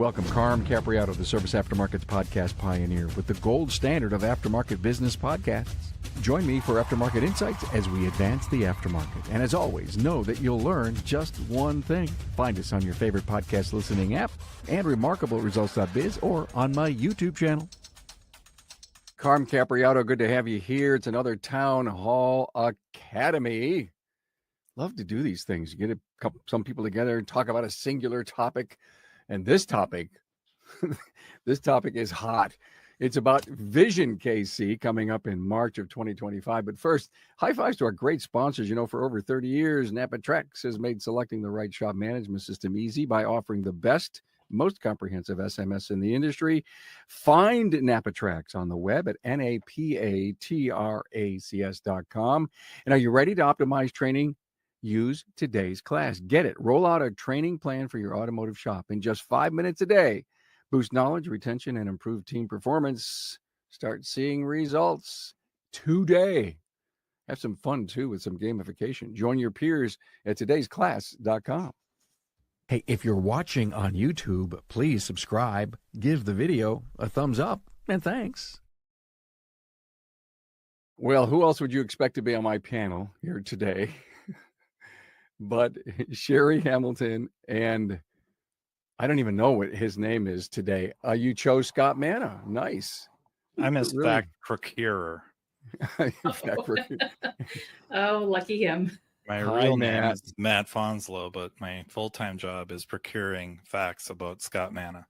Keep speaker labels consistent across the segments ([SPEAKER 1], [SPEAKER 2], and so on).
[SPEAKER 1] Welcome, Carm Capriato, the Service Aftermarkets podcast pioneer with the gold standard of aftermarket business podcasts. Join me for Aftermarket Insights as we advance the aftermarket. And as always, know that you'll learn just one thing. Find us on your favorite podcast listening app and remarkableresults.biz or on my YouTube channel. Carm Capriato, good to have you here. It's another Town Hall Academy. Love to do these things. You get some people together and talk about a singular topic. And this topic is hot. It's about Vision KC coming up in March of 2025. But first, high fives to our great sponsors. You know, for over 30 years, NapaTrex has made selecting the right shop management system easy by offering the best, most comprehensive SMS in the industry. Find NapaTrex on the web at napatracs.com. And are you ready to optimize training? Use today's class. Get it. Roll out a training plan for your automotive shop in just 5 minutes a day. Boost knowledge, retention, and improve team performance. Start seeing results today. Have some fun, too, with some gamification. Join your peers at todaysclass.com. Hey, if you're watching on YouTube, please subscribe, give the video a thumbs up, and thanks. Well, who else would you expect to be on my panel here today? But Sherry Hamilton, and I don't even know what his name is today. You chose Scott Manna. Nice.
[SPEAKER 2] I'm his fact procurer.
[SPEAKER 3] Oh, lucky him.
[SPEAKER 2] My real name is Matt Fanslow, but my full-time job is procuring facts about Scott Manna.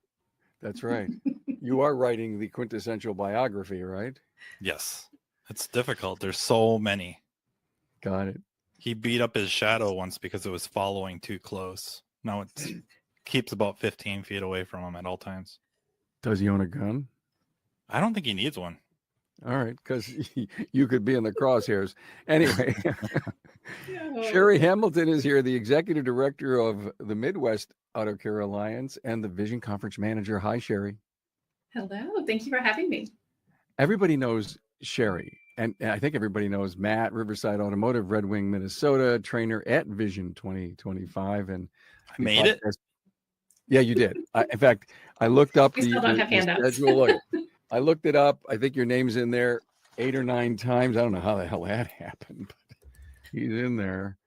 [SPEAKER 1] That's right. You are writing the quintessential biography, right?
[SPEAKER 2] Yes. It's difficult. There's so many.
[SPEAKER 1] Got it.
[SPEAKER 2] He beat up his shadow once because it was following too close. Now it keeps about 15 feet away from him at all times.
[SPEAKER 1] Does he own a gun?
[SPEAKER 2] I don't think he needs one.
[SPEAKER 1] All right, because you could be in the crosshairs. Anyway, Sherry Hamilton is here, the executive director of the Midwest Auto Care Alliance and the Vision Conference Manager. Hi, Sherry.
[SPEAKER 3] Hello. Thank you for having me.
[SPEAKER 1] Everybody knows Sherry. And I think everybody knows Matt, Riverside Automotive, Red Wing, Minnesota, trainer at Vision 2025. And
[SPEAKER 2] I made it.
[SPEAKER 1] Yeah, you did. In fact, I looked up
[SPEAKER 3] we still don't have handouts.
[SPEAKER 1] Schedule. I looked it up. I think your name's in there 8 or 9 times. I don't know how the hell that happened, but he's in there.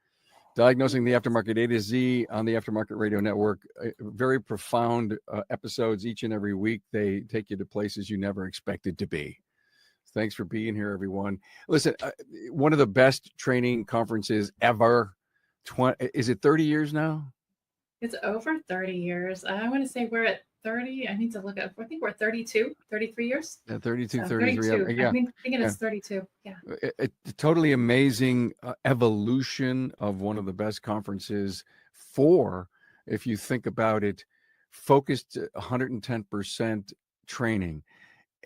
[SPEAKER 1] Diagnosing the Aftermarket A to Z on the Aftermarket Radio Network. Very profound episodes each and every week. They take you to places you never expected to be. Thanks for being here, everyone. Listen, one of the best training conferences ever. Is it 30 years now?
[SPEAKER 3] It's over 30 years. I want to say we're at 30. I need to look up. I think we're 32, 33 years.
[SPEAKER 1] Yeah, 32,
[SPEAKER 3] so
[SPEAKER 1] 33.
[SPEAKER 3] 32.
[SPEAKER 1] Yeah.
[SPEAKER 3] I'm thinking it's 32. Yeah.
[SPEAKER 1] A totally amazing evolution of one of the best conferences for, if you think about it, focused 110% training.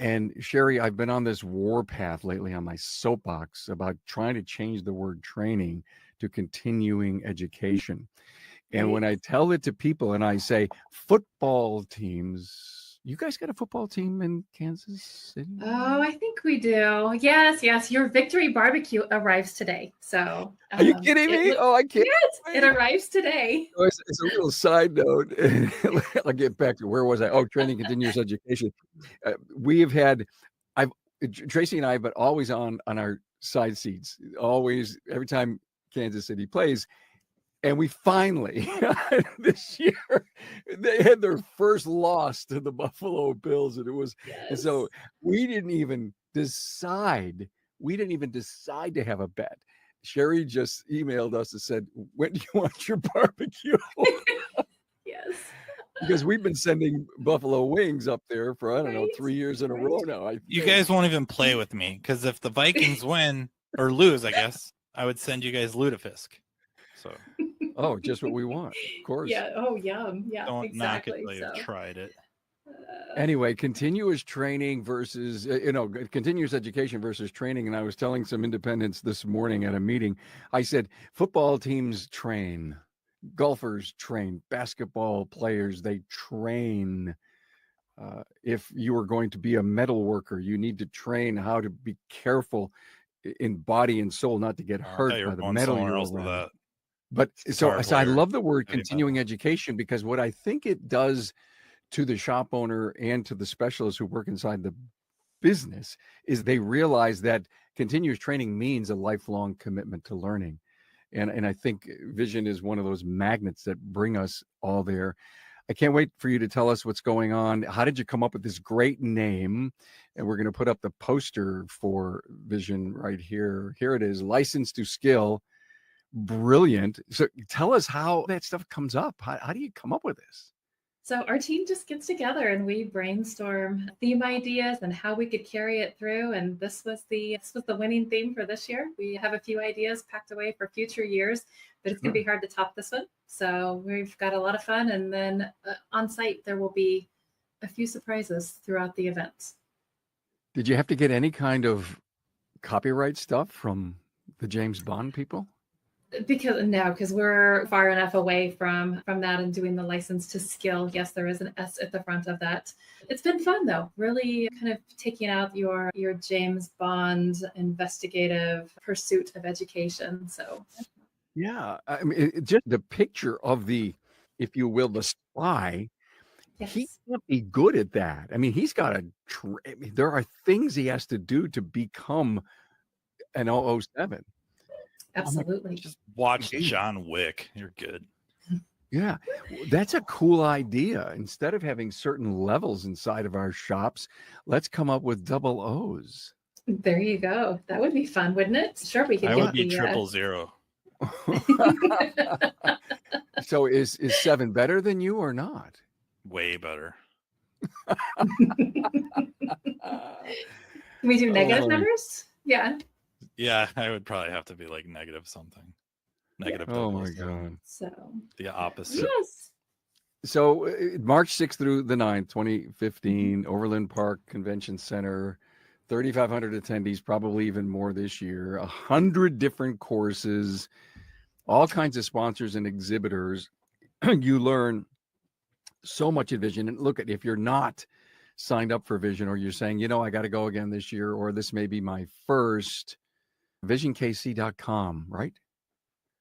[SPEAKER 1] And Sherry, I've been on this warpath lately on my soapbox about trying to change the word training to continuing education. And when I tell it to people and I say football teams, you guys got a football team in Kansas City?
[SPEAKER 3] Oh, I think we do. Yes. Your victory barbecue arrives today. So
[SPEAKER 1] are you kidding me? I can't.
[SPEAKER 3] Yes, it arrives today.
[SPEAKER 1] So it's a little side note. I'll get back to where was I? Oh, training continuous education. We have had, Tracy and I, but always on our side seats, always every time Kansas City plays. And we finally, this year, they had their first loss to the Buffalo Bills. And it was, and so we didn't even decide to have a bet. Sherry just emailed us and said, when do you want your barbecue?
[SPEAKER 3] Yes.
[SPEAKER 1] Because we've been sending buffalo wings up there for, 3 years in a row now.
[SPEAKER 2] You guys won't even play with me because if the Vikings win or lose, I guess, I would send you guys lutefisk. So.
[SPEAKER 1] Oh, just what we want, of course.
[SPEAKER 3] Yeah. Oh, yum. Yeah.
[SPEAKER 2] Don't
[SPEAKER 3] exactly.
[SPEAKER 2] knock it till you've tried it.
[SPEAKER 1] Anyway, continuous training versus, continuous education versus training. And I was telling some independents this morning at a meeting, I said, football teams train, golfers train, basketball players, they train. If you are going to be a metal worker, you need to train how to be careful in body and soul, not to get hurt by the metal you're around. But so I love the word continuing education because what I think it does to the shop owner and to the specialists who work inside the business is they realize that continuous training means a lifelong commitment to learning. And I think Vision is one of those magnets that bring us all there. I can't wait for you to tell us what's going on. How did you come up with this great name? And we're going to put up the poster for Vision right here. Here it is, License to Skill. Brilliant. So tell us how that stuff comes up. How do you come up with this?
[SPEAKER 3] So our team just gets together and we brainstorm theme ideas and how we could carry it through. And this was the winning theme for this year. We have a few ideas packed away for future years, but it's going to be hard to top this one. So we've got a lot of fun. And then on site, there will be a few surprises throughout the event.
[SPEAKER 1] Did you have to get any kind of copyright stuff from the James Bond people?
[SPEAKER 3] Because we're far enough away from that and doing the license to skill. Yes, there is an S at the front of that. It's been fun though, really kind of taking out your James Bond investigative pursuit of education. So
[SPEAKER 1] yeah, I mean, just the picture of the, if you will, the spy.
[SPEAKER 3] yes.
[SPEAKER 1] He can't be good at that. I mean, he's got there are things he has to do to become an 007.
[SPEAKER 3] Absolutely.
[SPEAKER 2] Just watch John Wick. You're good.
[SPEAKER 1] Yeah, that's a cool idea. Instead of having certain levels inside of our shops, let's come up with double O's.
[SPEAKER 3] There you go. That would be fun, wouldn't it? Sure, we could
[SPEAKER 2] I
[SPEAKER 3] get
[SPEAKER 2] would be
[SPEAKER 3] the
[SPEAKER 2] 000.
[SPEAKER 1] So is 7 better than you or not?
[SPEAKER 2] Way better.
[SPEAKER 3] Can we do negative numbers? Yeah.
[SPEAKER 2] Yeah, I would probably have to be like negative something. Negative.
[SPEAKER 1] Oh my God.
[SPEAKER 3] So
[SPEAKER 2] The opposite.
[SPEAKER 3] yes.
[SPEAKER 1] So March 6th through the 9th, 2015, Overland Park Convention Center, 3,500 attendees, probably even more this year, 100 different courses, all kinds of sponsors and exhibitors. You learn so much at Vision. And look, if you're not signed up for Vision, or you're saying, I got to go again this year, or this may be my first, visionkc.com, right?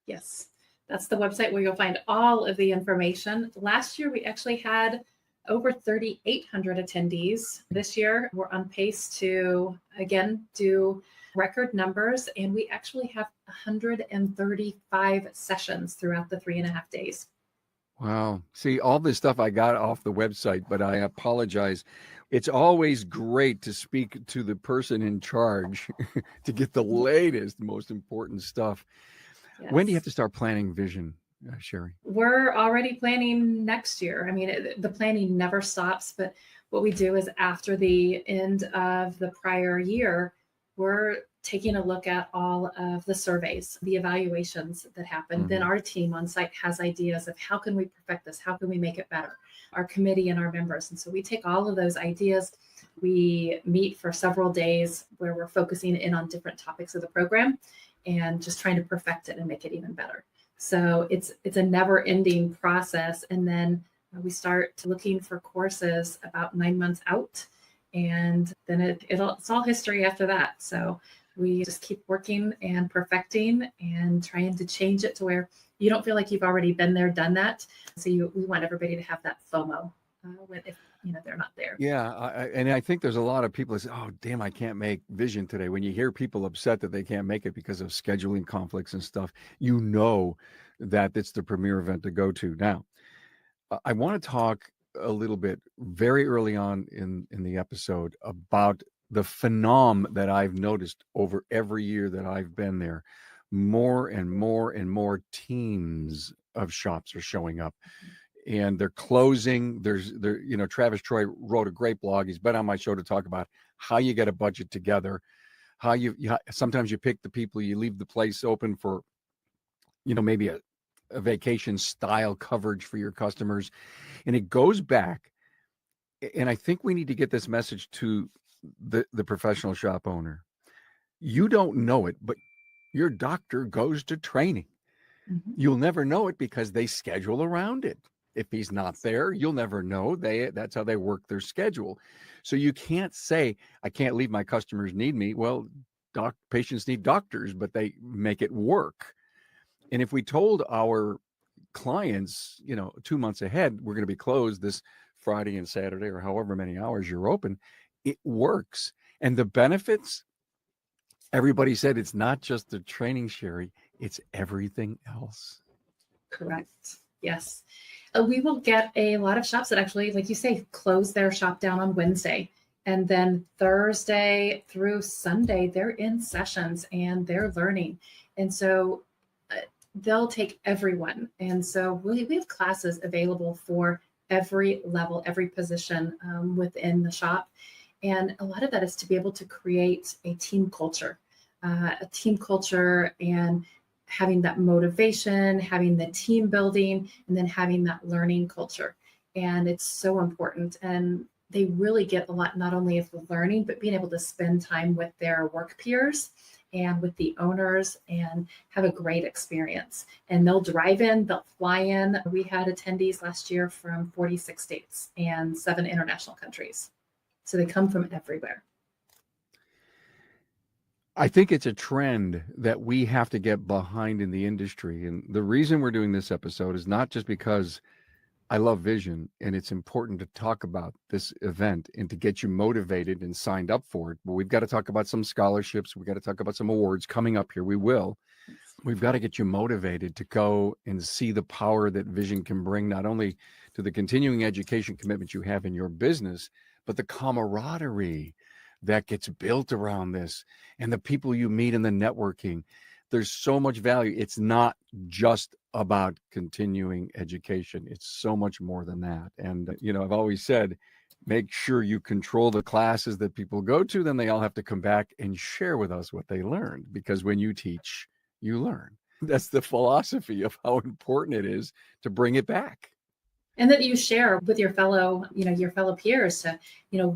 [SPEAKER 3] Yes. That's the website where you'll find all of the information. Last year, we actually had over 3,800 attendees. This year, we're on pace to, again, do record numbers. And we actually have 135 sessions throughout the 3.5 days.
[SPEAKER 1] Wow. See, all this stuff I got off the website, but I apologize. It's always great to speak to the person in charge to get the latest, most important stuff. Yes. When do you have to start planning Vision, Sherry?
[SPEAKER 3] We're already planning next year. I mean, the planning never stops, but what we do is after the end of the prior year, we're taking a look at all of the surveys, the evaluations that happen. Mm-hmm. Then our team on site has ideas of how can we perfect this? How can we make it better? Our committee and our members. And so we take all of those ideas. We meet for several days where we're focusing in on different topics of the program and just trying to perfect it and make it even better. So it's a never ending process. And then we start looking for courses about 9 months out. And then it's all history after that. So we just keep working and perfecting and trying to change it to where you don't feel like you've already been there, done that. So we want everybody to have that FOMO if they're not there.
[SPEAKER 1] Yeah, and I think there's a lot of people that say, "Oh, damn, I can't make Vision today." When you hear people upset that they can't make it because of scheduling conflicts and stuff, you know that it's the premier event to go to. Now, I want to talk a little bit very early on in the episode about the phenom that I've noticed over every year that I've been there. More and more and more teams of shops are showing up, and they're closing. Travis Troy wrote a great blog. He's been on my show to talk about how you get a budget together, how you sometimes you pick the people, you leave the place open for, maybe a vacation style coverage for your customers. And it goes back, and I think we need to get this message to the professional shop owner. You don't know it, but your doctor goes to training. Mm-hmm. You'll never know it because they schedule around it. If he's not there, you'll never know. That's how they work their schedule. So you can't say, I can't leave, my customers need me. Well, patients need doctors, but they make it work. And if we told our clients, 2 months ahead, we're going to be closed this Friday and Saturday or however many hours you're open, it works. And the benefits, everybody said it's not just the training, Sherry, it's everything else.
[SPEAKER 3] Correct. Yes. We will get a lot of shops that actually, like you say, close their shop down on Wednesday. And then Thursday through Sunday, they're in sessions and they're learning. And so they'll take everyone. And so we have classes available for every level, every position within the shop. And a lot of that is to be able to create a team culture and having that motivation, having the team building, and then having that learning culture. And it's so important. And they really get a lot, not only of the learning, but being able to spend time with their work peers and with the owners and have a great experience. And they'll drive in, they'll fly in. We had attendees last year from 46 states and 7 international countries. So they come from everywhere.
[SPEAKER 1] I think it's a trend that we have to get behind in the industry. And the reason we're doing this episode is not just because I love Vision and it's important to talk about this event and to get you motivated and signed up for it. But we've got to talk about some scholarships. We've got to talk about some awards coming up here. We will. We've got to get you motivated to go and see the power that Vision can bring, not only to the continuing education commitment you have in your business, but the camaraderie that gets built around this and the people you meet in the networking. There's so much value. It's not just about continuing education. It's so much more than that. And, I've always said, make sure you control the classes that people go to. Then they all have to come back and share with us what they learned, because when you teach, you learn. That's the philosophy of how important it is to bring it back.
[SPEAKER 3] And that you share with your fellow peers to,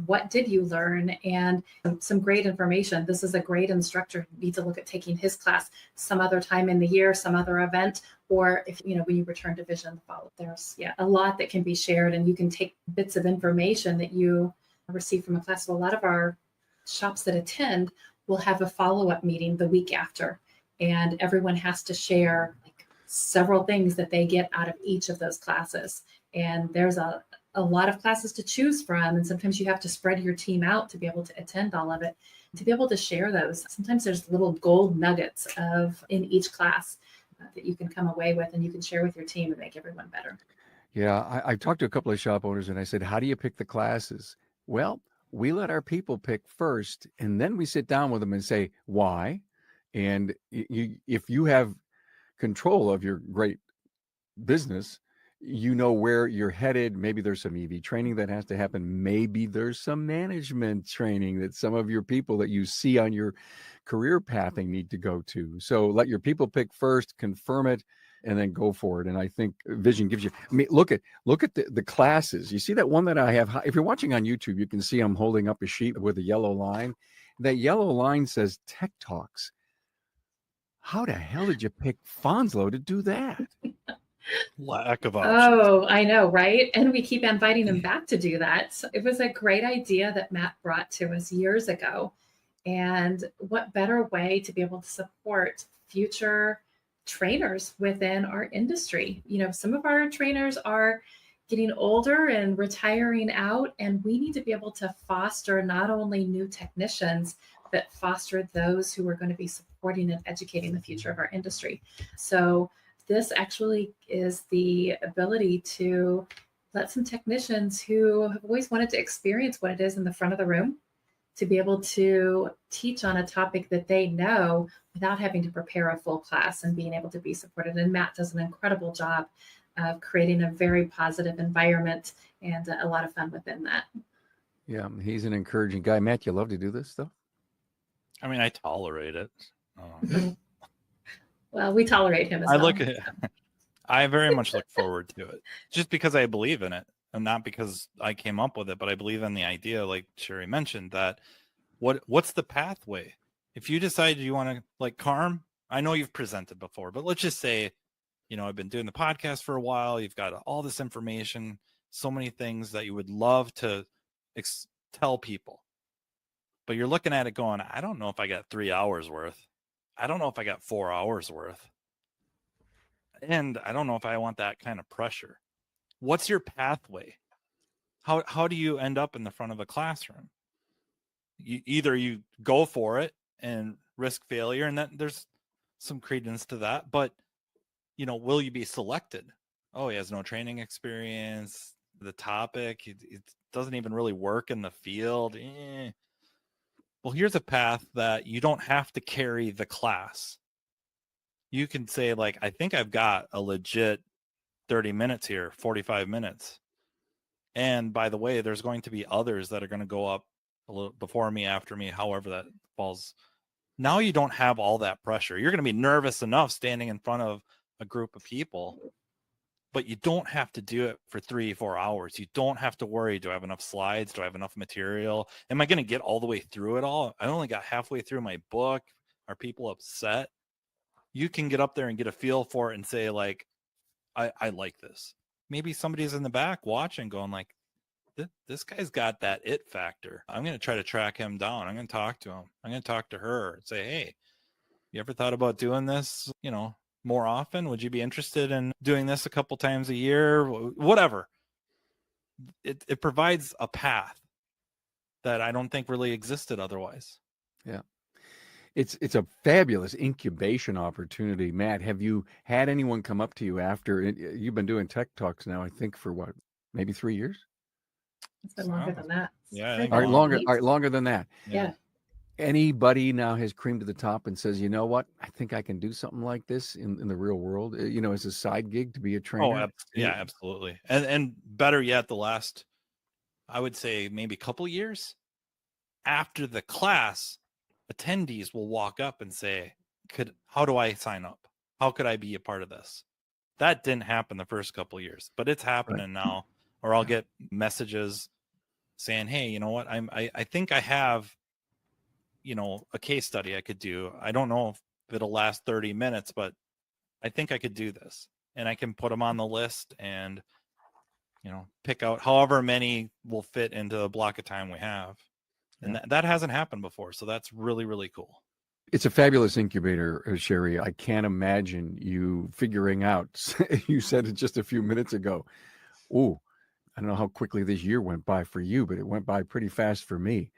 [SPEAKER 3] what did you learn, and some great information. This is a great instructor. You need to look at taking his class some other time in the year, some other event, or if, when you return to Vision, follow. There's a lot that can be shared, and you can take bits of information that you receive from a class. So a lot of our shops that attend will have a follow-up meeting the week after, and everyone has to share several things that they get out of each of those classes. And there's a lot of classes to choose from. And sometimes you have to spread your team out to be able to attend all of it, to be able to share those. Sometimes there's little gold nuggets in each class that you can come away with and you can share with your team and make everyone better.
[SPEAKER 1] Yeah, I talked to a couple of shop owners and I said, how do you pick the classes? Well, we let our people pick first, and then we sit down with them and say, why? And if you have control of your great business, where you're headed. Maybe there's some EV training that has to happen. Maybe there's some management training that some of your people that you see on your career pathing need to go to. So let your people pick first, confirm it, and then go for it. And I think Vision gives you, look at the classes. You see that one that I have? If you're watching on YouTube, you can see I'm holding up a sheet with a yellow line. That yellow line says Tech Talks. How the hell did you pick Fanslow to do that?
[SPEAKER 2] Lack of options.
[SPEAKER 3] Oh, I know, right? And we keep inviting him back to do that. So it was a great idea that Matt brought to us years ago. And what better way to be able to support future trainers within our industry? Some of our trainers are getting older and retiring out, and we need to be able to foster not only new technicians, but foster those who are going to be supporting and educating the future of our industry. So this actually is the ability to let some technicians who have always wanted to experience what it is in the front of the room to be able to teach on a topic that they know without having to prepare a full class and being able to be supported. And Matt does an incredible job of creating a very positive environment and a lot of fun within that.
[SPEAKER 1] Yeah, he's an encouraging guy. Matt, you love to do this stuff?
[SPEAKER 2] I mean, I tolerate it.
[SPEAKER 3] Well, we tolerate him as well.
[SPEAKER 2] I very much look forward to it, just because I believe in it, and not because I came up with it, but I believe in the idea, like Sherry mentioned, that what's the pathway? If you decide you want to, like Carm, I know you've presented before, but let's just say, I've been doing the podcast for a while. You've got all this information, so many things that you would love to tell people, but you're looking at it going, I don't know if I got 3 hours worth. I don't know if I got 4 hours worth. And I don't know if I want that kind of pressure. What's your pathway? how do you end up in the front of a classroom? Either you go for it and risk failure, and that there's some credence to that, but will you be selected? Oh, he has no training experience, the topic, it doesn't even really work in the field. Well, here's a path that you don't have to carry the class. You can say, like, I think I've got a legit 30 minutes here, 45 minutes. And by the way, there's going to be others that are going to go up a little before me, after me, however that falls. Now you don't have all that pressure. You're going to be nervous enough standing in front of a group of people, but you don't have to do it for 3-4 hours. You don't have to worry, do I have enough slides? Do I have enough material? Am I going to get all the way through it all? I only got halfway through my book. Are people upset? You can get up there and get a feel for it and say, like, I like this. Maybe somebody's in the back watching going like, this guy's got that it factor. I'm going to try to track him down. I'm going to talk to him. I'm going to talk to her and say, hey, you ever thought about doing this, more often? Would you be interested in doing this a couple times a year? Whatever. It provides a path that I don't think really existed otherwise.
[SPEAKER 1] Yeah. It's a fabulous incubation opportunity. Matt, have you had anyone come up to you after you've been doing tech talks now, I think, for what, maybe 3 years?
[SPEAKER 3] It's been longer than that.
[SPEAKER 2] Yeah, I
[SPEAKER 3] Three
[SPEAKER 2] think
[SPEAKER 1] All right,
[SPEAKER 3] months.
[SPEAKER 1] longer than that.
[SPEAKER 3] Yeah.
[SPEAKER 1] Anybody now has cream to the top and says, you know what, I think I can do something like this in the real world, as a side gig to be a trainer.
[SPEAKER 2] Yeah, absolutely. And better yet, the last, I would say maybe a couple years after the class, attendees will walk up and say, how do I sign up? How could I be a part of this? That didn't happen the first couple of years, but it's happening now. Or I'll get messages saying, hey, you know what? I think I have, a case study I could do. I don't know if it'll last 30 minutes, but I think I could do this. And I can put them on the list and, pick out however many will fit into the block of time we have. And that hasn't happened before. So that's really, really cool.
[SPEAKER 1] It's a fabulous incubator, Sherry. I can't imagine you figuring out, you said it just a few minutes ago. Ooh, I don't know how quickly this year went by for you, but it went by pretty fast for me.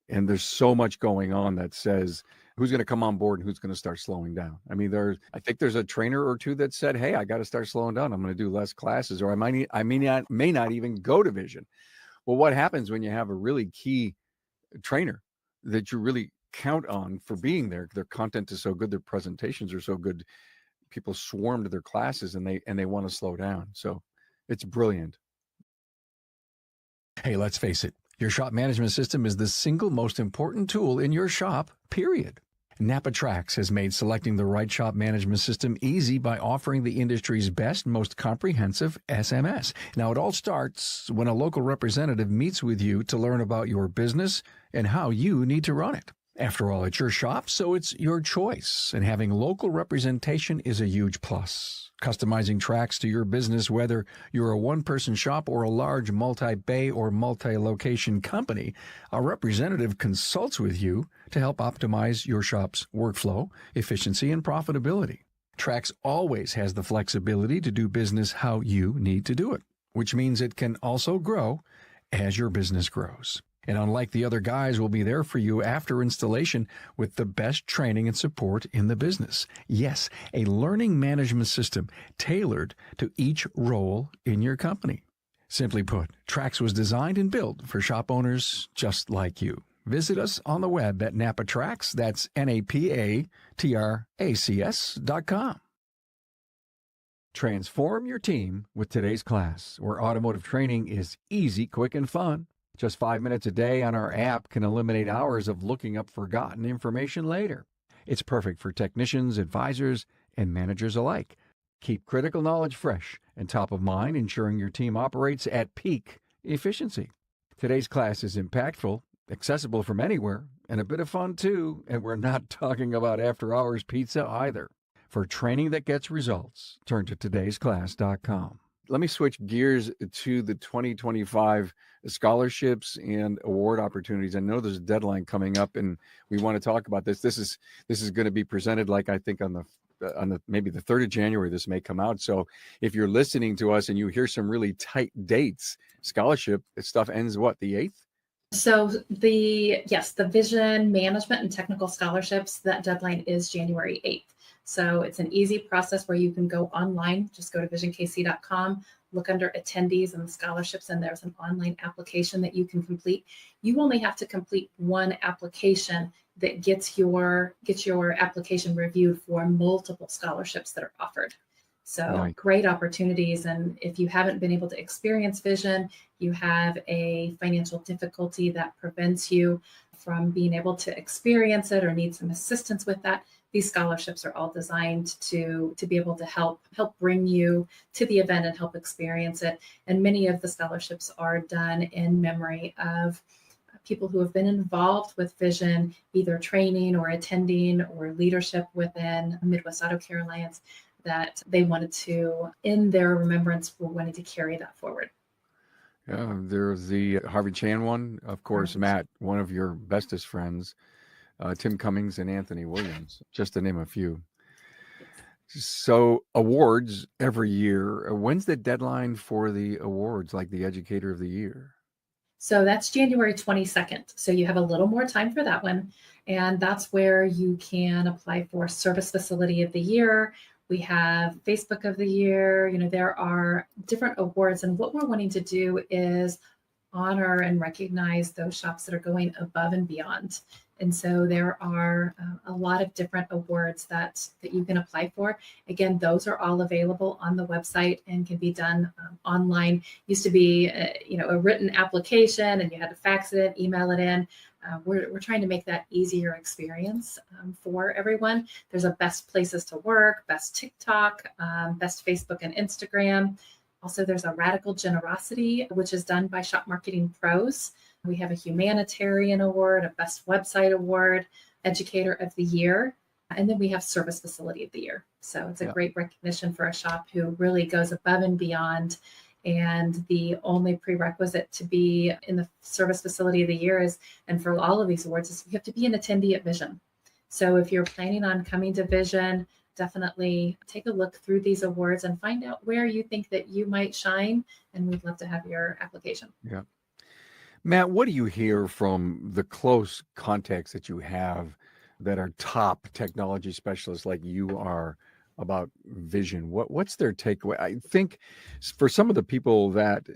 [SPEAKER 1] And there's so much going on that says who's going to come on board and who's going to start slowing down. I mean, I think there's a trainer or two that said, hey, I got to start slowing down. I'm going to do less classes, or I may not even go to Vision. Well, what happens when you have a really key trainer that you really count on for being there? Their content is so good, their presentations are so good, people swarm to their classes and they want to slow down. So it's brilliant. Hey, let's face it, your shop management system is the single most important tool in your shop, period. NapaTrax has made selecting the right shop management system easy by offering the industry's best, most comprehensive SMS. Now, it all starts when a local representative meets with you to learn about your business and how you need to run it. After all, it's your shop, so it's your choice, and having local representation is a huge plus. Customizing tracks to your business, whether you're a one-person shop or a large multi-bay or multi-location company, a representative consults with you to help optimize your shop's workflow, efficiency, and profitability. Trax always has the flexibility to do business how you need to do it, which means it can also grow as your business grows. And unlike the other guys, will be there for you after installation with the best training and support in the business. Yes, a learning management system tailored to each role in your company. Simply put, Trax was designed and built for shop owners just like you. Visit us on the web at NapaTrax, that's NapaTracs.com. Transform your team with today's class, where automotive training is easy, quick, and fun. Just 5 minutes a day on our app can eliminate hours of looking up forgotten information later. It's perfect for technicians, advisors, and managers alike. Keep critical knowledge fresh and top of mind, ensuring your team operates at peak efficiency. Today's class is impactful, accessible from anywhere, and a bit of fun too, and we're not talking about after-hours pizza either. For training that gets results, turn to todaysclass.com. Let me switch gears to the 2025 scholarships and award opportunities. I know there's a deadline coming up, and we want to talk about this. This is going to be presented, like I think on the on maybe the 3rd of January, this may come out. So if you're listening to us and you hear some really tight dates, scholarship stuff ends what, the 8th?
[SPEAKER 3] So the Vision Management and Technical Scholarships, that deadline is January 8th. So it's an easy process where you can go online, just go to visionkc.com, look under attendees and scholarships, and there's an online application that you can complete. You only have to complete one application that gets your application reviewed for multiple scholarships that are offered. So
[SPEAKER 1] Nice.
[SPEAKER 3] Great opportunities. And if you haven't been able to experience Vision, you have a financial difficulty that prevents you from being able to experience it or need some assistance with that, these scholarships are all designed to be able to help bring you to the event and help experience it. And many of the scholarships are done in memory of people who have been involved with Vision, either training or attending or leadership within Midwest Auto Care Alliance, that they wanted to, in their remembrance, were wanting to carry that forward.
[SPEAKER 1] Yeah, there's the Harvey Chan one, of course, Matt, one of your bestest friends, Tim Cummings and Anthony Williams, just to name a few. So awards every year. When's the deadline for the awards, like the Educator of the Year?
[SPEAKER 3] So that's January 22nd. So you have a little more time for that one. And that's where you can apply for Service Facility of the Year. We have Facebook of the Year. There are different awards. And what we're wanting to do is honor and recognize those shops that are going above and beyond. And so there are a lot of different awards that you can apply for. Again, those are all available on the website and can be done online. Used to be, a written application, and you had to fax it in, email it in. We're trying to make that easier experience for everyone. There's a best places to work, best TikTok, best Facebook and Instagram. Also, there's a Radical Generosity, which is done by Shop Marketing Pros. We have a Humanitarian Award, a Best Website Award, Educator of the Year, and then we have Service Facility of the Year. So it's a great recognition for a shop who really goes above and beyond. And the only prerequisite to be in the Service Facility of the Year is, and for all of these awards, is you have to be an attendee at Vision. So if you're planning on coming to Vision, definitely take a look through these awards and find out where you think that you might shine. And we'd love to have your application.
[SPEAKER 1] Yeah. Matt, what do you hear from the close contacts that you have that are top technology specialists like you are about Vision? What's their takeaway? I think for some of the people that,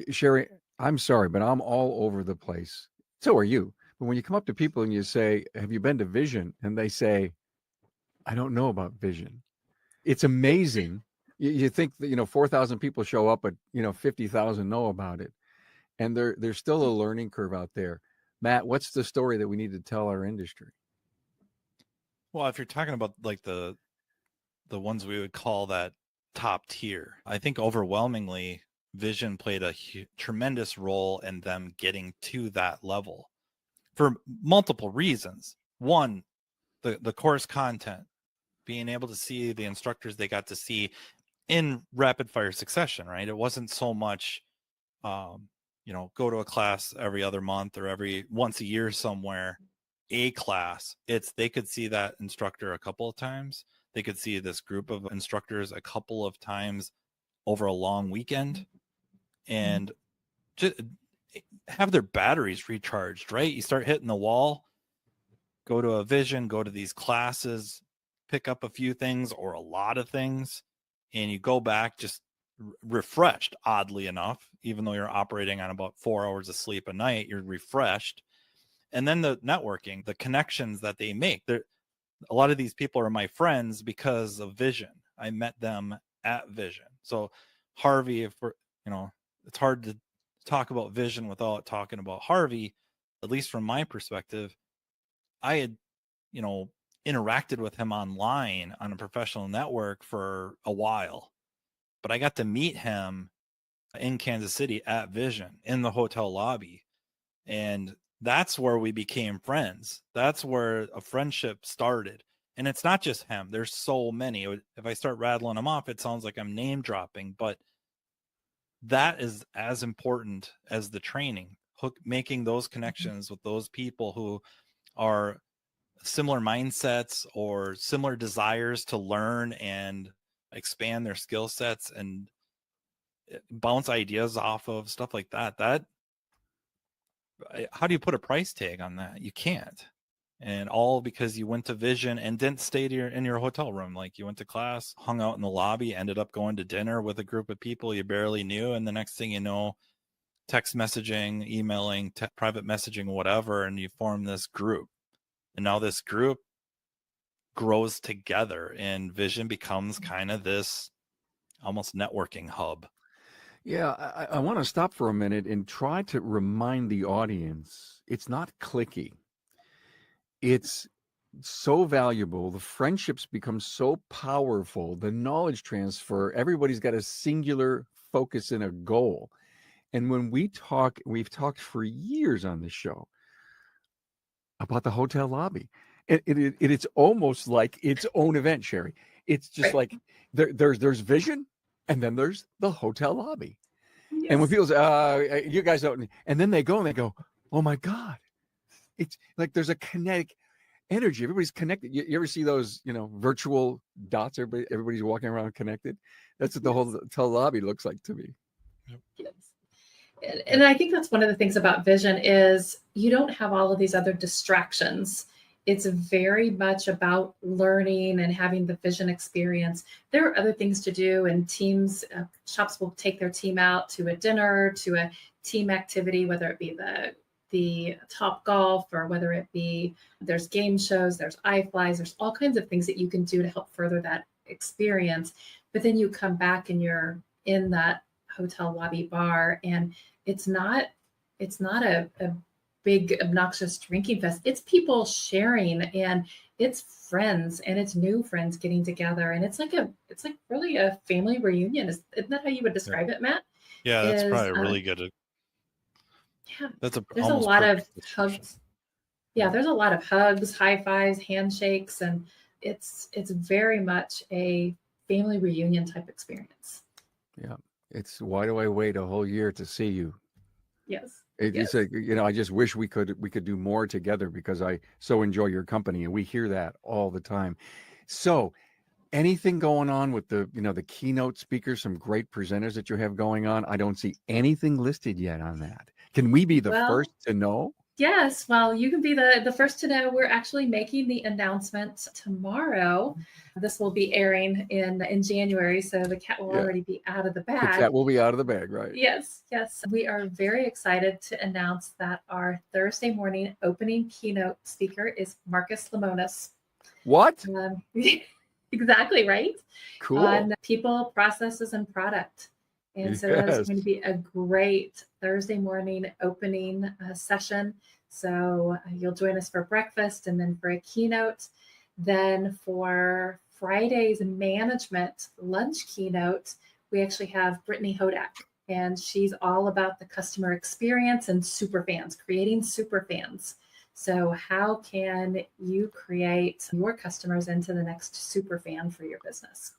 [SPEAKER 1] Sherry, I'm sorry, but I'm all over the place. So are you. But when you come up to people and you say, have you been to Vision? And they say, I don't know about Vision. It's amazing. You think that, 4,000 people show up, but, 50,000 know about it. And there's still a learning curve out there. Matt, what's the story that we need to tell our industry?
[SPEAKER 2] Well, if you're talking about like the ones we would call that top tier, I think overwhelmingly Vision played a tremendous role in them getting to that level for multiple reasons. One, the course content, being able to see the instructors they got to see in rapid fire succession, right? It wasn't so much, go to a class every other month or once a year somewhere, a class. They could see that instructor a couple of times. They could see this group of instructors a couple of times over a long weekend and just have their batteries recharged, right? You start hitting the wall, go to a Vision, go to these classes, pick up a few things or a lot of things, and you go back just refreshed, oddly enough, even though you're operating on about 4 hours of sleep a night, you're refreshed. And then the networking, the connections that they make. A lot of these people are my friends because of Vision. I met them at Vision. So Harvey, it's hard to talk about Vision without talking about Harvey, at least from my perspective. I had, interacted with him online on a professional network for a while, but I got to meet him in Kansas City at Vision in the hotel lobby. And that's where we became friends. That's where a friendship started. And it's not just him. There's so many. If I start rattling them off, it sounds like I'm name dropping, but that is as important as the training, making those connections with those people who are similar mindsets or similar desires to learn and expand their skill sets and bounce ideas off of stuff like that. How do you put a price tag on that? You can't. And all because you went to Vision and didn't stay in your hotel room. Like, you went to class, hung out in the lobby, ended up going to dinner with a group of people you barely knew, and the next thing you know, text messaging, emailing, private messaging, whatever, and you form this group. And now this group grows together, and Vision becomes kind of this almost networking hub.
[SPEAKER 1] Yeah, I want to stop for a minute and try to remind the audience it's not cliquey. It's so valuable. The friendships become so powerful. The knowledge transfer, everybody's got a singular focus and a goal. And when we've talked for years on this show about the hotel lobby. It's almost like its own event, Sherry. It's just like there's Vision, and then there's the hotel lobby. Yes. And when people say, you guys don't, and then they go, oh my God. It's like there's a kinetic energy. Everybody's connected. You ever see those, virtual dots? Everybody's walking around connected. That's what the whole hotel lobby looks like to me.
[SPEAKER 3] Yes. And I think that's one of the things about Vision is you don't have all of these other distractions. It's very much about learning and having the Vision experience. There are other things to do, and teams, shops will take their team out to a dinner, to a team activity, whether it be the Top Golf, or whether it be there's game shows, there's iFlies, there's all kinds of things that you can do to help further that experience. But then you come back and you're in that hotel lobby bar, and it's not a big obnoxious drinking fest. It's people sharing, and it's friends, and it's new friends getting together, and it's like really a family reunion. Isn't that how you would describe it, Matt?
[SPEAKER 2] Yeah, that's probably really good.
[SPEAKER 3] Yeah,
[SPEAKER 2] there's
[SPEAKER 3] a lot of hugs. Yeah, there's a lot of hugs, high fives, handshakes, and it's very much a family reunion type experience.
[SPEAKER 1] Yeah. It's why do I wait a whole year to see you?
[SPEAKER 3] Yes.
[SPEAKER 1] It's like, I just wish we could do more together, because I so enjoy your company, and we hear that all the time. So anything going on with the keynote speakers, some great presenters that you have going on? I don't see anything listed yet on that. Can we be the first to know?
[SPEAKER 3] Yes, well, you can be the first to know. We're actually making the announcement tomorrow. This will be airing in January, so the cat will already be out of the bag.
[SPEAKER 1] The cat will be out of the bag, right?
[SPEAKER 3] Yes. We are very excited to announce that our Thursday morning opening keynote speaker is Marcus Lemonis.
[SPEAKER 1] What?
[SPEAKER 3] Exactly, right?
[SPEAKER 1] Cool.
[SPEAKER 3] On people, processes, and product. And so that's going to be a great Thursday morning opening session. So you'll join us for breakfast, and then for a keynote. Then for Friday's management lunch keynote, we actually have Brittany Hodak, and she's all about the customer experience and super fans, creating super fans. So how can you create your customers into the next super fan for your business?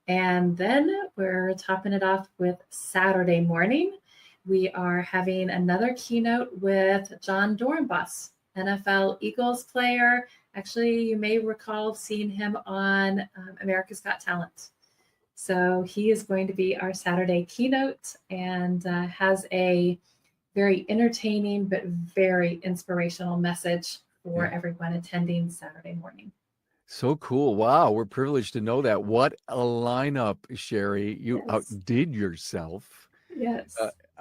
[SPEAKER 3] And then we're topping it off with Saturday morning. We are having another keynote with John Dorenbos, NFL Eagles player. Actually, you may recall seeing him on America's Got Talent. So he is going to be our Saturday keynote, and has a very entertaining but very inspirational message for everyone attending Saturday morning.
[SPEAKER 1] So cool. Wow. We're privileged to know that. What a lineup, Sherry. You outdid yourself.
[SPEAKER 3] Yes.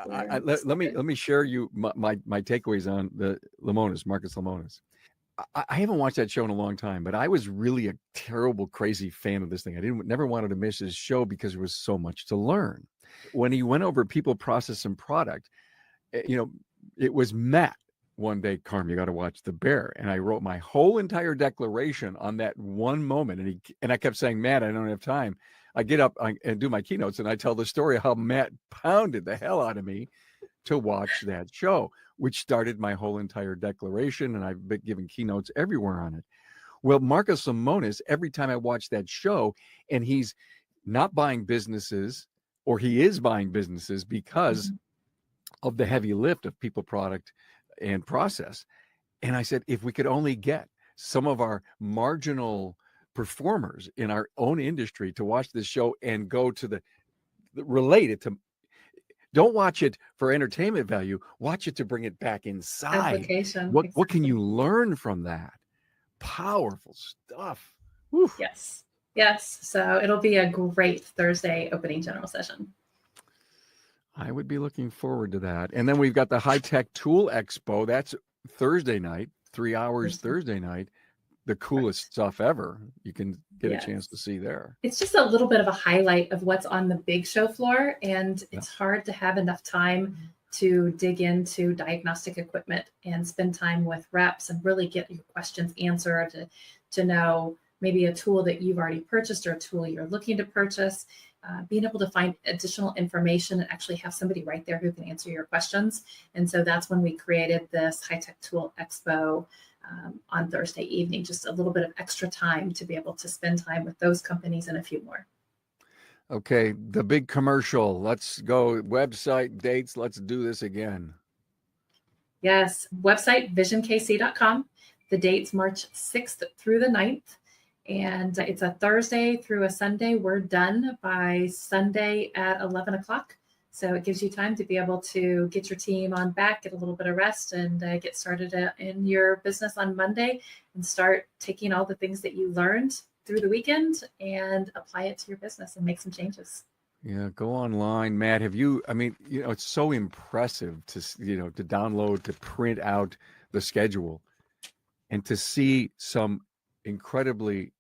[SPEAKER 1] Let me share you my takeaways on the Marcus Lemonis. I haven't watched that show in a long time, but I was really a terrible, crazy fan of this thing. I never wanted to miss his show because there was so much to learn. When he went over people, process, and product, it was Matt. One day, Carm, you got to watch The Bear. And I wrote my whole entire declaration on that one moment. And I kept saying, Matt, I don't have time. I get up and do my keynotes, and I tell the story of how Matt pounded the hell out of me to watch that show, which started my whole entire declaration. And I've been giving keynotes everywhere on it. Well, Marcus Lemonis, every time I watch that show, and he's not buying businesses, or he is buying businesses because of the heavy lift of people, product, and process. And I said, if we could only get some of our marginal performers in our own industry to watch this show and go to the relate it to. Don't watch it for entertainment value. Watch it to bring it back inside.
[SPEAKER 3] Application.
[SPEAKER 1] What can
[SPEAKER 3] Exactly.
[SPEAKER 1] you learn from that? Powerful stuff. Whew.
[SPEAKER 3] Yes. Yes. So it'll be a great Thursday opening general session.
[SPEAKER 1] I would be looking forward to that. And then we've got the Hi-Tech Tool Expo. That's Thursday night, 3 hours Thursday night. The coolest stuff ever. You can get a chance to see there.
[SPEAKER 3] It's just a little bit of a highlight of what's on the big show floor. And it's hard to have enough time to dig into diagnostic equipment and spend time with reps and really get your questions answered, to know maybe a tool that you've already purchased or a tool you're looking to purchase. Being able to find additional information and actually have somebody right there who can answer your questions. And so that's when we created this Hi-Tech Tool Expo on Thursday evening, just a little bit of extra time to be able to spend time with those companies and a few more.
[SPEAKER 1] Okay, the big commercial. Let's go. Website, dates. Let's do this again.
[SPEAKER 3] Yes, website visionkc.com. The date's March 6th through the 9th. And it's a Thursday through a Sunday. We're done by Sunday at 11 o'clock. So it gives you time to be able to get your team on back, get a little bit of rest, and get started in your business on Monday and start taking all the things that you learned through the weekend and apply it to your business and make some changes.
[SPEAKER 1] Yeah, go online, Matt. Have you, I mean, it's so impressive to, to download, to print out the schedule and to see some incredibly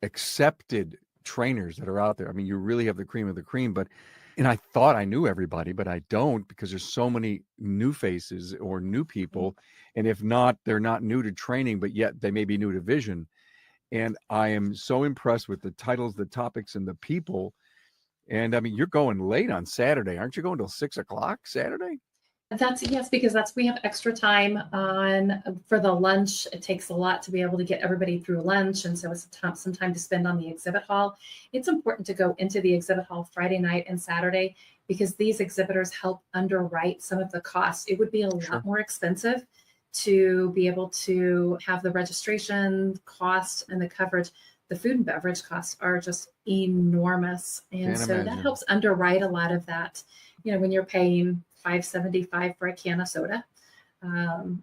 [SPEAKER 1] accepted trainers that are out there. I mean, you really have the cream of the cream, and I thought I knew everybody, but I don't, because there's so many new faces or new people. And if not, they're not new to training, but yet they may be new to vision. And I am so impressed with the titles, the topics, and the people. And I mean, you're going late on Saturday. Aren't you going till 6 o'clock Saturday?
[SPEAKER 3] Yes, because we have extra time for the lunch. It takes a lot to be able to get everybody through lunch. And so it's some time to spend on the exhibit hall. It's important to go into the exhibit hall Friday night and Saturday, because these exhibitors help underwrite some of the costs. It would be a lot more expensive to be able to have the registration cost and the coverage. The food and beverage costs are just enormous. And that helps underwrite a lot of that. When you're paying $5.75 for a can of soda,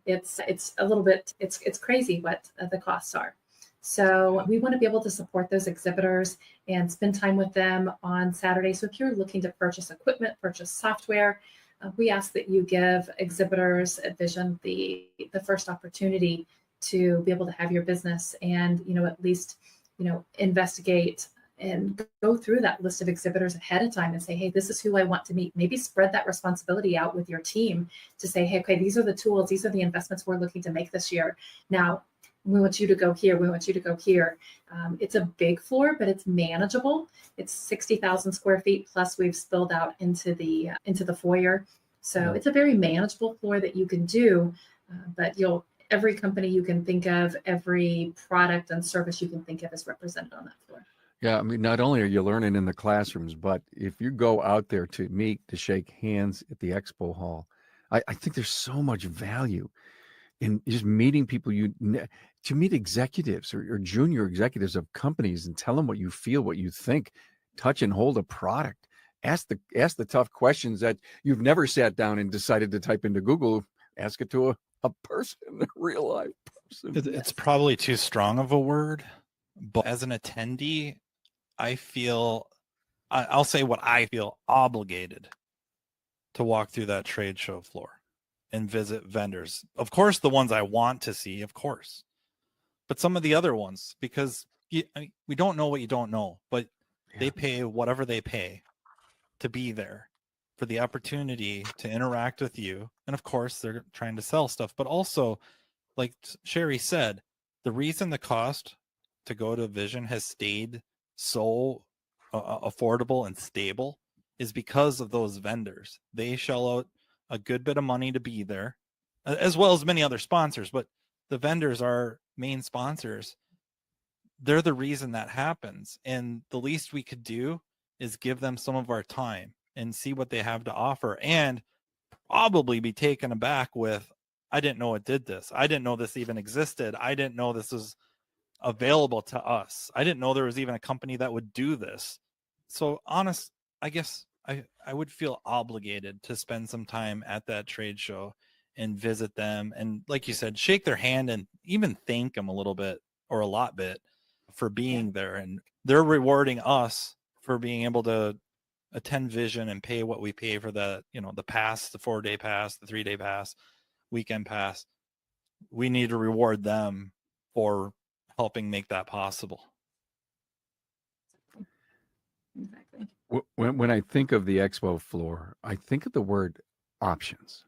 [SPEAKER 3] it's a little bit, it's crazy what the costs are. So we want to be able to support those exhibitors and spend time with them on Saturday. So if you're looking to purchase equipment, purchase software, we ask that you give exhibitors at Vision the first opportunity to be able to have your business and, at least, investigate and go through that list of exhibitors ahead of time and say, hey, this is who I want to meet. Maybe spread that responsibility out with your team to say, hey, okay, these are the tools, these are the investments we're looking to make this year. Now, we want you to go here. We want you to go here. It's a big floor, but it's manageable. It's 60,000 square feet. Plus we've spilled out into the foyer. So it's a very manageable floor that you can do, but every company you can think of, every product and service you can think of is represented on that floor.
[SPEAKER 1] Yeah, I mean, not only are you learning in the classrooms, but if you go out there to meet, to shake hands at the expo hall, I think there's so much value in just meeting people. To meet executives or junior executives of companies and tell them what you feel, what you think, touch and hold a product. Ask the tough questions that you've never sat down and decided to type into Google. Ask it to a person, a real life person.
[SPEAKER 2] It's probably too strong of a word, but as an attendee, I'll say what I feel obligated to walk through that trade show floor and visit vendors. Of course, the ones I want to see, of course, but some of the other ones, because we don't know what you don't know, but they pay whatever they pay to be there for the opportunity to interact with you. And of course, they're trying to sell stuff, but also, like Sherry said, the reason the cost to go to Vision has stayed so affordable and stable is because of those vendors. They shell out a good bit of money to be there, as well as many other sponsors, but the vendors are main sponsors. They're the reason that happens. And the least we could do is give them some of our time and see what they have to offer, and probably be taken aback with I didn't know it did this. I didn't know this even existed. I didn't know this was available to us. I didn't know there was even a company that would do this. So I guess I would feel obligated to spend some time at that trade show and visit them. And like you said, shake their hand and even thank them a little bit or a lot bit for being there. And they're rewarding us for being able to attend Vision and pay what we pay for the, the pass, the 4-day pass, the 3-day pass, weekend pass. We need to reward them for helping make that possible.
[SPEAKER 3] Exactly.
[SPEAKER 1] When I think of the expo floor, I think of the word options.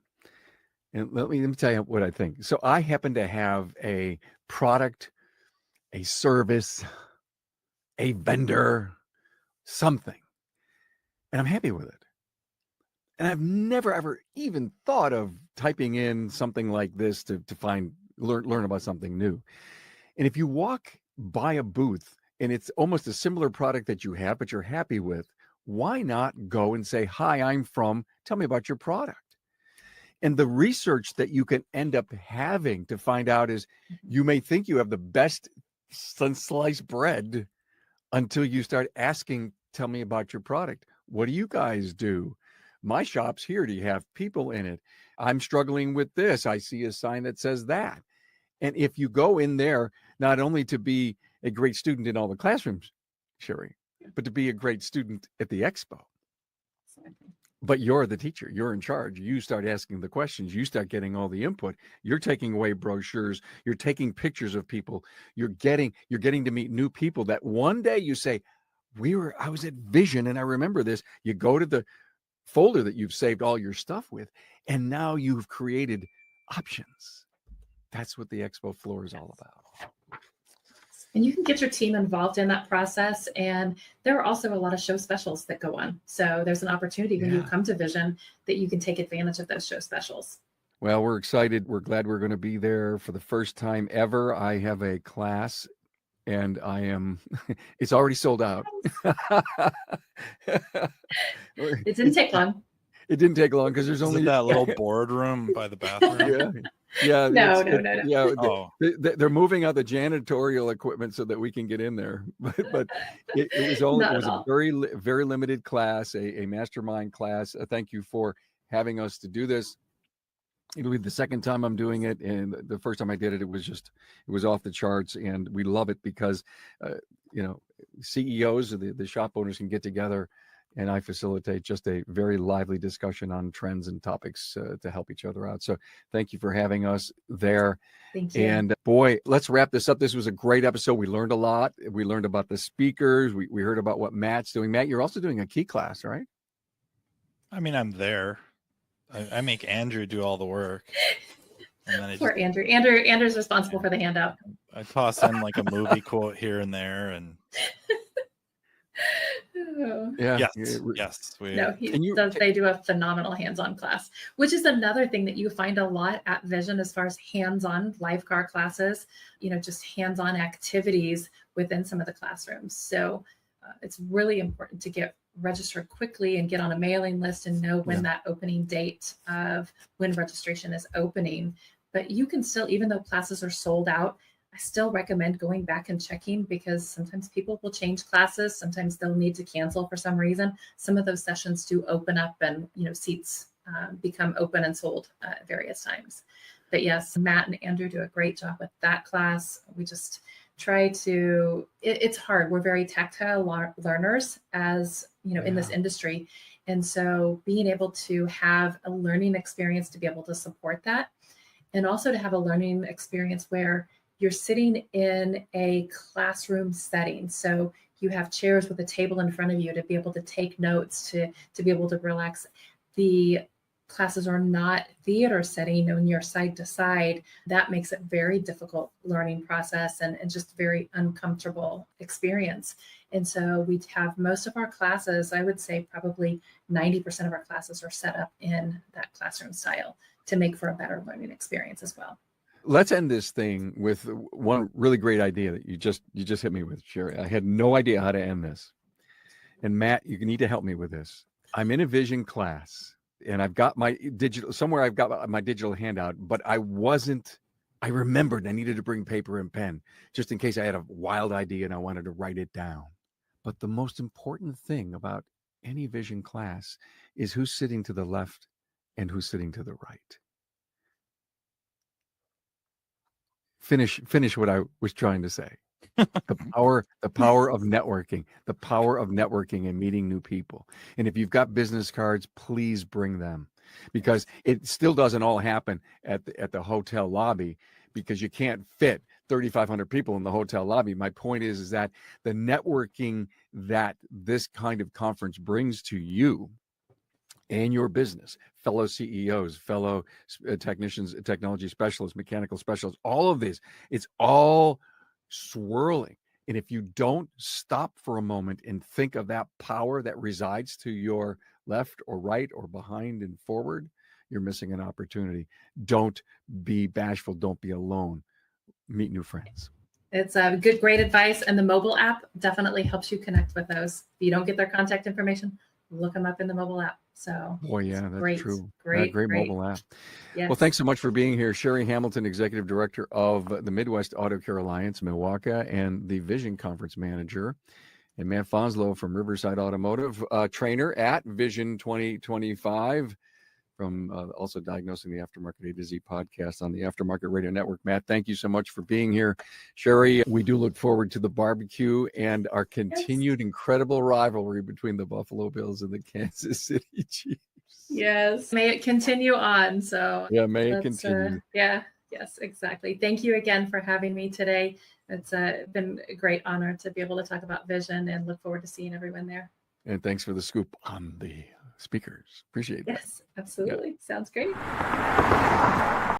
[SPEAKER 1] And let me tell you what I think. So I happen to have a product, a service, a vendor, something, and I'm happy with it. And I've never, ever even thought of typing in something like this to learn about something new. And if you walk by a booth and it's almost a similar product that you have, but you're happy with, why not go and say, hi, I'm from, tell me about your product. And the research that you can end up having to find out is you may think you have the best sliced bread until you start asking, tell me about your product. What do you guys do? My shop's here. Do you have people in it? I'm struggling with this. I see a sign that says that. And if you go in there, not only to be a great student in all the classrooms, Sherry, but to be a great student at the expo. But you're the teacher, you're in charge. You start asking the questions, you start getting all the input. You're taking away brochures, you're taking pictures of people, you're getting to meet new people that one day you say, I was at Vision and I remember this. You go to the folder that you've saved all your stuff with, and now you've created options. That's what the expo floor is all about.
[SPEAKER 3] And you can get your team involved in that process. And there are also a lot of show specials that go on. So there's an opportunity when you come to Vision that you can take advantage of those show specials.
[SPEAKER 1] Well, we're excited. We're glad we're going to be there for the first time ever. I have a class and it's already sold out.
[SPEAKER 3] It didn't take long.
[SPEAKER 1] It didn't take long because there's only
[SPEAKER 2] that little boardroom by the bathroom.
[SPEAKER 3] Yeah. No.
[SPEAKER 1] Yeah. They're moving out the janitorial equipment so that we can get in there. But it was a very, very limited class, a mastermind class. Thank you for having us to do this. It'll be the second time I'm doing it, and the first time I did it, it was off the charts, and we love it because CEOs or the shop owners can get together, and I facilitate just a very lively discussion on trends and topics to help each other out. So thank you for having us there.
[SPEAKER 3] Thank you.
[SPEAKER 1] And boy, let's wrap this up. This was a great episode. We learned a lot. We learned about the speakers. We heard about what Matt's doing. Matt, you're also doing a key class, right?
[SPEAKER 2] I mean, I'm there. I make Andrew do all the work. And then
[SPEAKER 3] Poor Andrew. Andrew's responsible for the handout.
[SPEAKER 2] I toss in like a movie quote here and there, and
[SPEAKER 1] yes.
[SPEAKER 3] They do a phenomenal hands-on class, which is another thing that you find a lot at Vision as far as hands-on live car classes, just hands-on activities within some of the classrooms. So it's really important to get registered quickly and get on a mailing list and know when that opening date of when registration is opening. But you can still, even though classes are sold out, I still recommend going back and checking, because sometimes people will change classes. Sometimes they'll need to cancel for some reason. Some of those sessions do open up and, seats become open and sold at various times. But yes, Matt and Andrew do a great job with that class. We just try to, it's hard. We're very tactile learners as, in this industry. And so being able to have a learning experience to be able to support that, and also to have a learning experience where you're sitting in a classroom setting. So you have chairs with a table in front of you to be able to take notes, to be able to relax. The classes are not theater setting when you're side to side. That makes it very difficult learning process and just very uncomfortable experience. And so we have most of our classes, I would say probably 90% of our classes are set up in that classroom style to make for a better learning experience as well.
[SPEAKER 1] Let's end this thing with one really great idea that you just hit me with, Sherry. I had no idea how to end this. And Matt, you need to help me with this. I'm in a Vision class and I've got my digital somewhere. I've got my digital handout, but I remembered I needed to bring paper and pen just in case I had a wild idea and I wanted to write it down. But the most important thing about any vision class is who's sitting to the left and who's sitting to the right. Finish what I was trying to say. The power of networking, and meeting new people. And if you've got business cards, please bring them, because it still doesn't all happen at the hotel lobby, because you can't fit 3,500 people in the hotel lobby. My point is that the networking that this kind of conference brings to you and your business, fellow CEOs, fellow technicians, technology specialists, mechanical specialists, all of this, it's all swirling. And if you don't stop for a moment and think of that power that resides to your left or right or behind and forward, you're missing an opportunity. Don't be bashful. Don't be alone. Meet new friends.
[SPEAKER 3] It's a great advice. And the mobile app definitely helps you connect with those. If you don't get their contact information, look them up in the mobile app. So,
[SPEAKER 1] boy, yeah, that's
[SPEAKER 3] great,
[SPEAKER 1] true.
[SPEAKER 3] Great
[SPEAKER 1] mobile app.
[SPEAKER 3] Yes.
[SPEAKER 1] Well, thanks so much for being here, Sherry Hamilton, Executive Director of the Midwest Auto Care Alliance, Milwaukee, and the Vision Conference Manager, and Matt Fanslow from Riverside Automotive, trainer at Vision 2025, from also Diagnosing the Aftermarket A to Z podcast on the Aftermarket Radio Network. Matt, thank you so much for being here. Sherry, we do look forward to the barbecue and our continued incredible rivalry between the Buffalo Bills and the Kansas City Chiefs.
[SPEAKER 3] Yes. May it continue on. So
[SPEAKER 1] yeah, may it continue.
[SPEAKER 3] Yes, exactly. Thank you again for having me today. It's been a great honor to be able to talk about vision, and look forward to seeing everyone there.
[SPEAKER 1] And thanks for the scoop on the speakers. Appreciate it.
[SPEAKER 3] Yes, absolutely. Yeah. Sounds great.